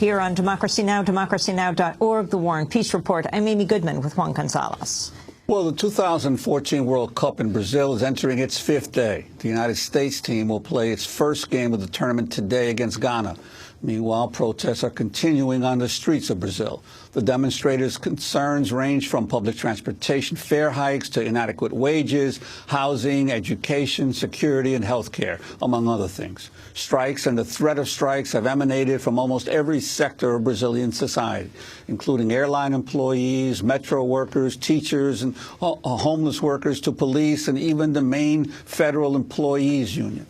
Here on Democracy Now!, democracynow.org, The War and Peace Report, I'm Amy Goodman with Juan Gonzalez. Well, the 2014 World Cup in Brazil is entering its fifth day. The United States team will play its first game of the tournament today against Ghana. Meanwhile, protests are continuing on the streets of Brazil. The demonstrators' concerns range from public transportation fare hikes to inadequate wages, housing, education, security, and health care, among other things. Strikes and the threat of strikes have emanated from almost every sector of Brazilian society, including airline employees, metro workers, teachers, and homeless workers, to police, and even the main federal employees union.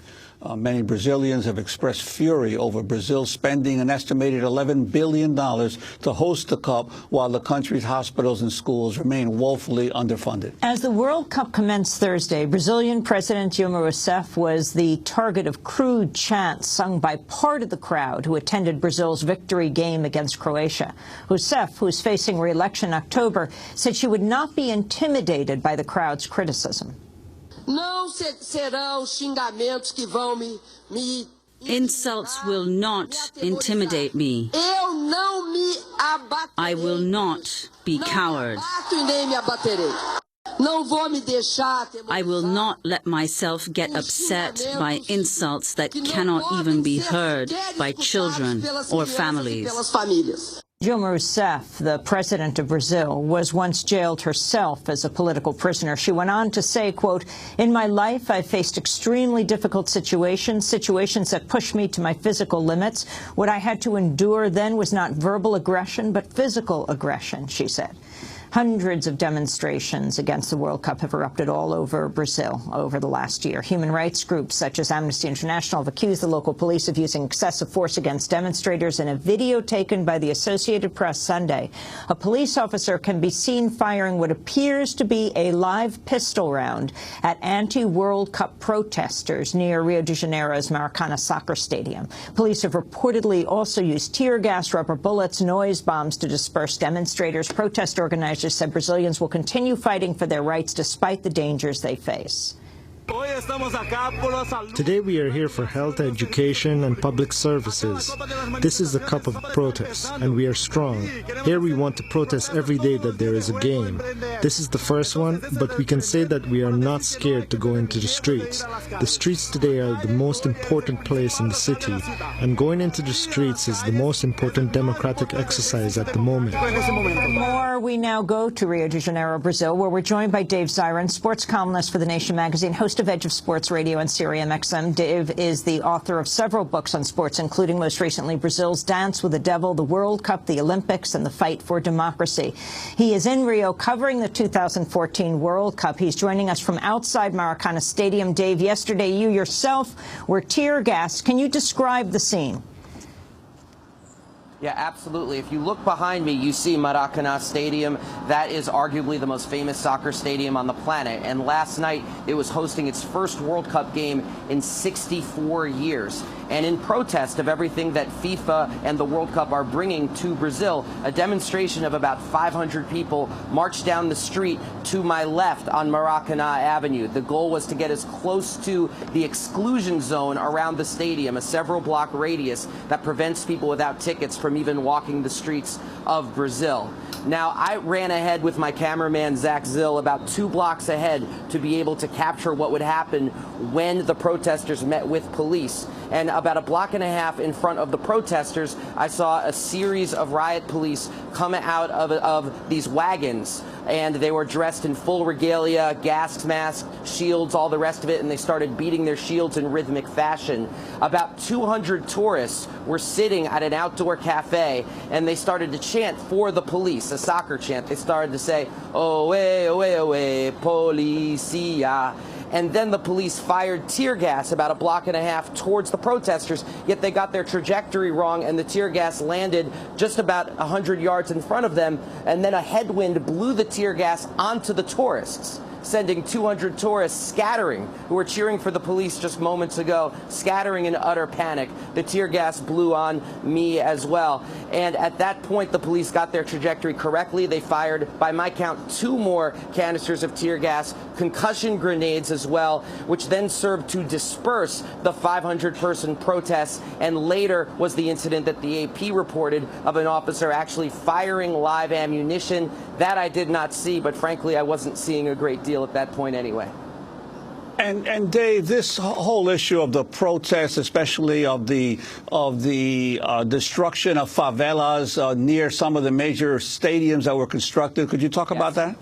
Many Brazilians have expressed fury over Brazil spending an estimated $11 billion to host the Cup, while the country's hospitals and schools remain woefully underfunded. As the World Cup commenced Thursday, Brazilian President Dilma Rousseff was the target of crude chants sung by part of the crowd who attended Brazil's victory game against Croatia. Rousseff, who's facing re-election in October, said she would not be intimidated by the crowd's criticism. Insults will not intimidate me. I will not be coward. I will not let myself get upset by insults that cannot even be heard by children or families. Dilma Rousseff, the president of Brazil, was once jailed herself as a political prisoner. She went on to say, quote, "In my life, I've faced extremely difficult situations that pushed me to my physical limits. What I had to endure then was not verbal aggression, but physical aggression," she said. Hundreds of demonstrations against the World Cup have erupted all over Brazil over the last year. Human rights groups such as Amnesty International have accused the local police of using excessive force against demonstrators. In a video taken by the Associated Press Sunday, a police officer can be seen firing what appears to be a live pistol round at anti-World Cup protesters near Rio de Janeiro's Maracanã soccer stadium. Police have reportedly also used tear gas, rubber bullets, noise bombs to disperse demonstrators. Protest organizers said Brazilians will continue fighting for their rights despite the dangers they face. Today we are here for health, education, and public services. This is the cup of protest, and we are strong. Here we want to protest every day that there is a game. This is the first one, but we can say that we are not scared to go into the streets. The streets today are the most important place in the city, and going into the streets is the most important democratic exercise at the moment. More, we now go to Rio de Janeiro, Brazil, where we're joined by Dave Zirin, sports columnist for The Nation magazine, host of Edge of Sports Radio and Syrian XM. Dave is the author of several books on sports, including most recently Brazil's Dance with the Devil, the World Cup, the Olympics, and the Fight for Democracy. He is in Rio covering the 2014 World Cup. He's joining us from outside Maracanã Stadium. Dave, yesterday you yourself were tear gassed. Can you describe the scene? Yeah, absolutely. If you look behind me, you see Maracanã Stadium. That is arguably the most famous soccer stadium on the planet. And last night, it was hosting its first World Cup game in 64 years. And in protest of everything that FIFA and the World Cup are bringing to Brazil, a demonstration of about 500 people marched down the street to my left on Maracanã Avenue. The goal was to get as close to the exclusion zone around the stadium, a several block radius that prevents people without tickets from even walking the streets of Brazil. Now, I ran ahead with my cameraman, Zach Zill, about 2 blocks ahead to be able to capture what would happen when the protesters met with police. And about a block and a half in front of the protesters, I saw a series of riot police come out of these wagons. And they were dressed in full regalia, gas masks, shields, all the rest of it, and they started beating their shields in rhythmic fashion. About 200 tourists were sitting at an outdoor cafe, and they started to chant for the police, a soccer chant. They started to say, "Oe, oe, oe, policia." And then the police fired tear gas about a block and a half towards the protesters, yet they got their trajectory wrong, and the tear gas landed just about 100 yards in front of them, and then a headwind blew the tear gas onto the tourists. sending 200 tourists scattering, who were cheering for the police just moments ago, scattering in utter panic. The tear gas blew on me as well. And at that point, the police got their trajectory correctly. They fired, by my count, 2 more canisters of tear gas, concussion grenades as well, which then served to disperse the 500-person protests. And later was the incident that the AP reported of an officer actually firing live ammunition. That I did not see, but frankly, I wasn't seeing a great deal at that point anyway. And Dave, this whole issue of the protests, especially of the destruction of favelas near some of the major stadiums that were constructed, could you talk about that?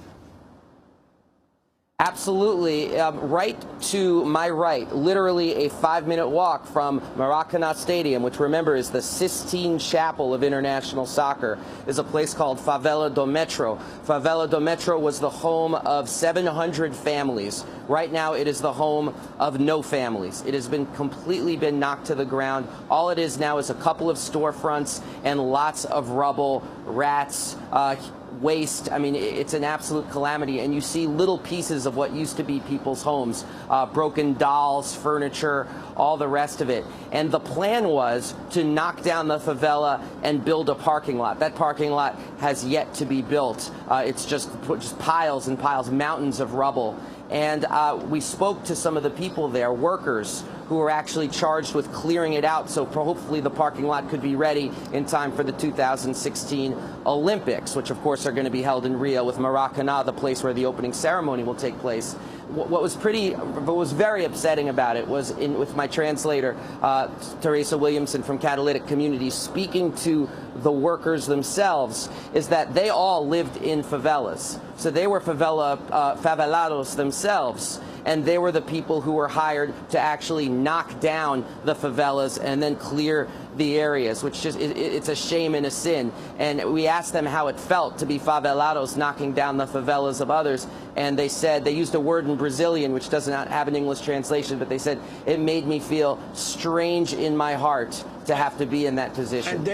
Absolutely. Right to my right, literally a 5-minute walk from Maracanã Stadium, which, remember, is the Sistine Chapel of international soccer, is a place called Favela do Metro. Favela do Metro was the home of 700 families. Right now, it is the home of no families. It has been completely knocked to the ground. All it is now is a couple of storefronts and lots of rubble, rats, waste. I mean, it's an absolute calamity, and you see little pieces of what used to be people's homes, broken dolls, furniture, all the rest of it. And the plan was to knock down the favela and build a parking lot. That parking lot has yet to be built. It's just piles and piles, mountains of rubble. And we spoke to some of the people there, workers, who were actually charged with clearing it out, so hopefully the parking lot could be ready in time for the 2016 Olympics, which of course are going to be held in Rio, with Maracanã, the place where the opening ceremony will take place. What was very upsetting about it was, with my translator, Teresa Williamson from Catalytic Community, speaking to the workers themselves, is that they all lived in favelas. So they were favelados themselves, and they were the people who were hired to actually knock down the favelas and then clear the areas, which just, it's a shame and a sin. And we asked them how it felt to be favelados knocking down the favelas of others, and they said, they used a word in Brazilian which does not have an English translation, but they said, it made me feel strange in my heart to have to be in that position.